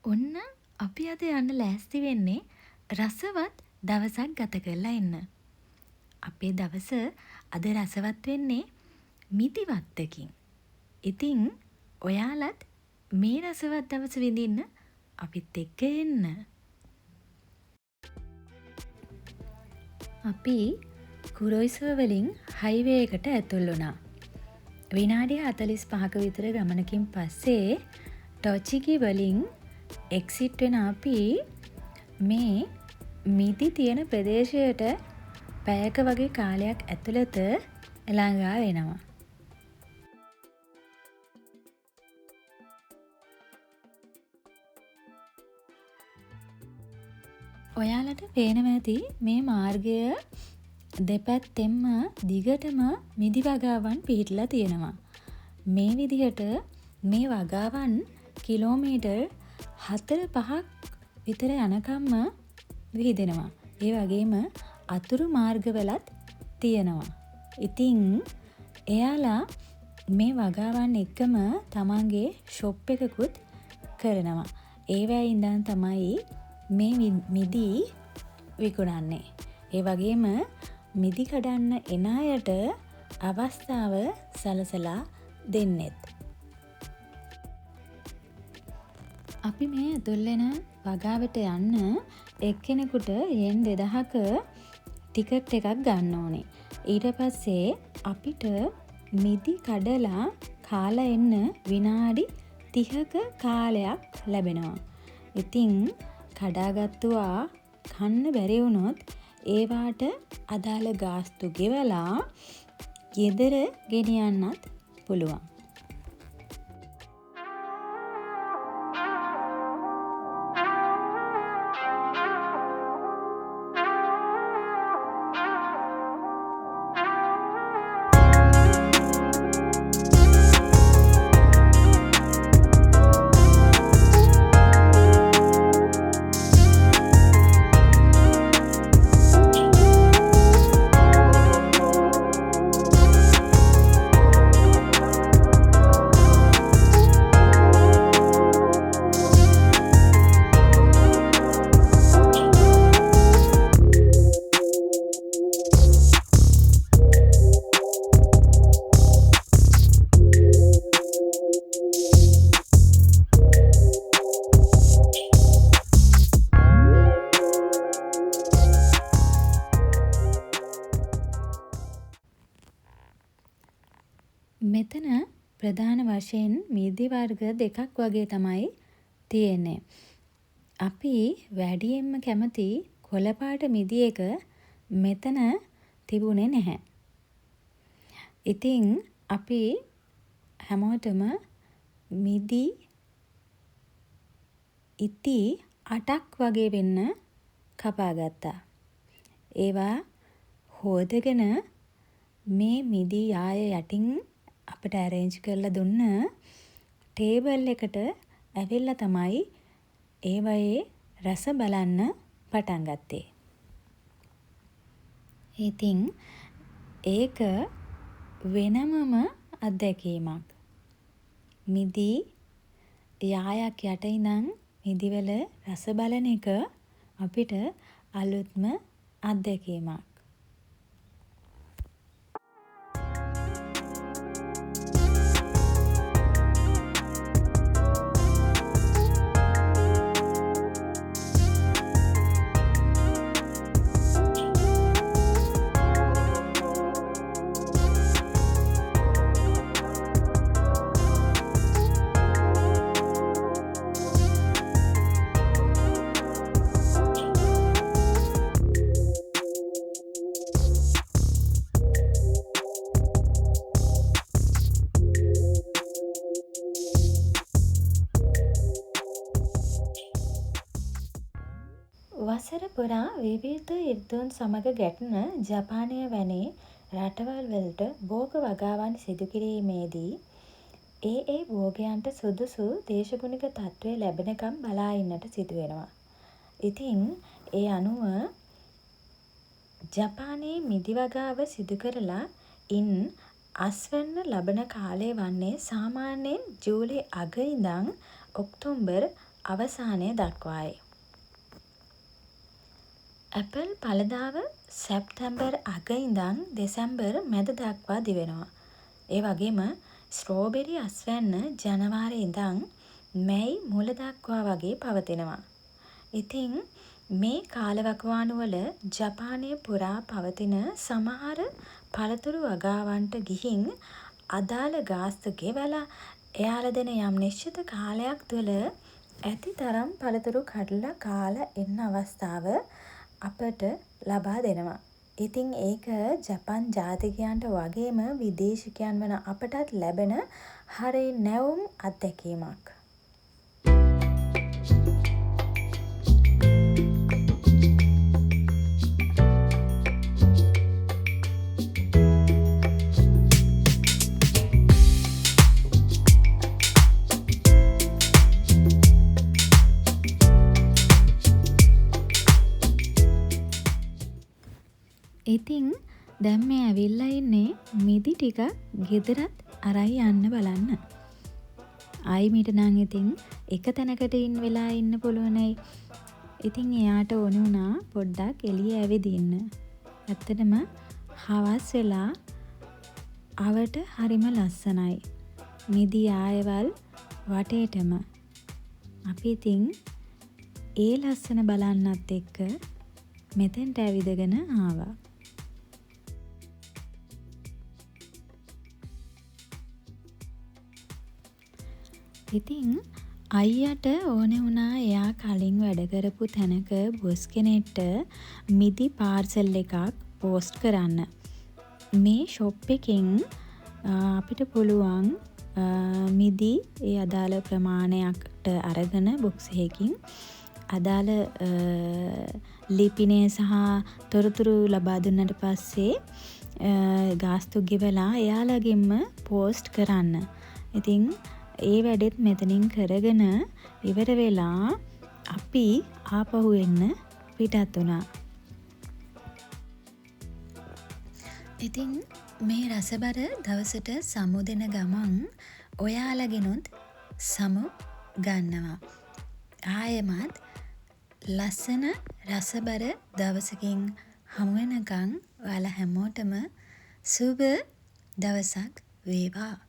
ඔන්න අපි අද යන්න ලෑස්ති වෙන්නේ රසවත් දවසක් ගත කරලා එන්න. අපේ දවස අද රසවත් වෙන්නේ මිදිවත්තකින්. ඉතින් ඔයාලත් මේ රසවත් දවස විඳින්න අපිත් එක්ක එන්න. අපි කුරොයිසෝ වලින් හයිවේ එකට ඇතුල් වුණා. විනාඩි 45ක විතර ගමනකින් පස්සේ ටොචිගි වලින් එක්සිට් වෙන අපි මේ මිදි තියෙන ප්‍රදේශයට පැයක වගේ කාලයක් ඇතුළත ළඟා වෙනවා. ඔයාලට පේනවා ඇති මේ මාර්ගය දෙපැත්තෙන්ම දිගටම මිදි වගාවන් පිහිටලා තියෙනවා. මේ විදිහට මේ වගාවන් කිලෝමීටර් 4-5ක් විතර යනකම්ම විහිදෙනවා. ඒ වගේම අතුරු මාර්ගවලත් තියෙනවා. ඉතින් එයාලා මේ වගාවන් එක්කම තමන්ගේ ෂොප් එකකුත් කරනවා. ඒවැයි ඉඳන් තමයි මේ මිදි විකුණන්නේ. ඒ වගේම මිදි කඩන්න එන අයට අවස්ථාව සලසලා දෙන්නෙත්. අපි මේ ඇතුල් වෙන වගාවට යන්න එක්කෙනෙකුට යෙන් 2000ක ටිකට් එකක් ගන්න ඕනේ. ඊට පස්සේ අපිට මිදි කඩලා කාලා එන්න විනාඩි 30ක කාලයක් ලැබෙනවා. ඉතින් කඩාගත්තුවා කන්න බැරි වුණොත් ඒවාට අදාළ ගාස්තු ගෙවලා ගෙදර ගෙනියන්නත් පුළුවන්. මෙතන ප්‍රධාන වශයෙන් මිදි වර්ග දෙකක් වගේ තමයි තියෙන්නේ. අපි වැඩියෙන්ම කැමති කොළපාට මිදි එක මෙතන තිබුණේ නැහැ. ඉතින් අපි හැමෝටම මිදි ඉති 8ක් වගේ වෙන්න කපාගත්තා. ඒවා හොදගෙන මේ මිදි යාය යටින් අපිට ඇරේන්ජ් කරලා දුන්න ටේබල් එකට ඇවිල්ලා තමයි ඒවයේ රස බලන්න පටන් ගත්තේ. ඉතින් ඒක වෙනමම අත්දැකීමක්. මිදි යායක් යට ඉඳන් මිදිවල රස බලන එක අපිට අලුත්ම අත්දැකීමක්. වසර පුරා විවිධ යුද්ධයන් සමග ගැටෙන ජපානය වැනි රටවල් වලට භෝග වගාවන් සිදු කිරීමේදී ඒ භෝගයන්ට සුදුසු දේශගුණික තත්ත්වය ලැබෙනකම් බලා ඉන්නට සිදු වෙනවා. ඉතින් ඒ අනුව ජපානයේ මිදි වගාව සිදු කරලා ඉන් අස්වැන්න ලබන කාලය වන්නේ සාමාන්‍යයෙන් ජූලි අග ඉඳන් ඔක්තෝබර් අවසානය දක්වායි. ඇපල් ඵලදාව සැප්තැම්බර් අග ඉඳන් දෙසැම්බර් මැද දක්වා දිවෙනවා. ඒ වගේම ස්ට්‍රෝබෙරි අස්වැන්න ජනවාරි ඉඳන් මැයි මුල දක්වා වගේ පවතිනවා. ඉතින් මේ කාලවකවානුවල ජපානය පුරා පවතින සමහර පළතුරු වගාවන්ට ගිහින් අදාළ ගාස්තු ගෙවලා එයාලා දෙන යම් නිශ්චිත කාලයක් තුළ ඇති තරම් පළතුරු කඩලා කාලා එන්න අවස්ථාව අපට ලබා දෙනවා. ඉතින් ඒක ජපන් ජාතිකයන්ට වගේම විදේශිකයන් වන අපටත් ලැබෙන හරි නැවුම් අත්දැකීමක්. ඉතින් දැන් මේ ඇවිල්ලා ඉන්නේ මිදි ටික ගෙදරත් අරයි යන්න බලන්න. ආයි මීට නම් ඉතින් එක තැනකට ඉන්න වෙලා ඉන්න පුළුවනයි. ඉතින් එයාට ඕනේ වුණා පොඩ්ඩක් එළිය ඇවිදින්න. ඇත්තටම හවස් වෙලා අවට හරිම ලස්සනයි. මිදි ආයවල් වටේටම. අපි ඉතින් ඒ ලස්සන බලන්නත් එක්ක මෙතෙන්ට ඇවිදගෙන ආවා. ඉතින් අයියට ඕනේ වුණා එයා කලින් වැඩ කරපු තැනක බොස් කෙනෙක්ට මිදි පාර්සල් එකක් පෝස්ට් කරන්න. මේ ෂොප් එකෙන් අපිට පුළුවන් මිදි ඒ අදාළ ප්‍රමාණයකට අරගෙන බොක්ස් එකකින් අදාළ ලිපිනය සහ තොරතුරු ලබා දුන්නට පස්සේ ගාස්තු ගෙවලා එයාලගෙන්ම පෝස්ට් කරන්න. ඉතින් ඒ වැඩෙත් මෙතනින් කරගෙන ඉවර වෙලා අපි ආපහු එන්න පිටත් වුණා. ඉතින් මේ රසබර දවසට සමු දෙන ගමන් ඔයාලගෙනුත් සමු ගන්නවා. ආයෙමත් ලස්සන රසබර දවසකින් හමු වෙනකන් ඔයාලා හැමෝටම සුබ දවසක් වේවා.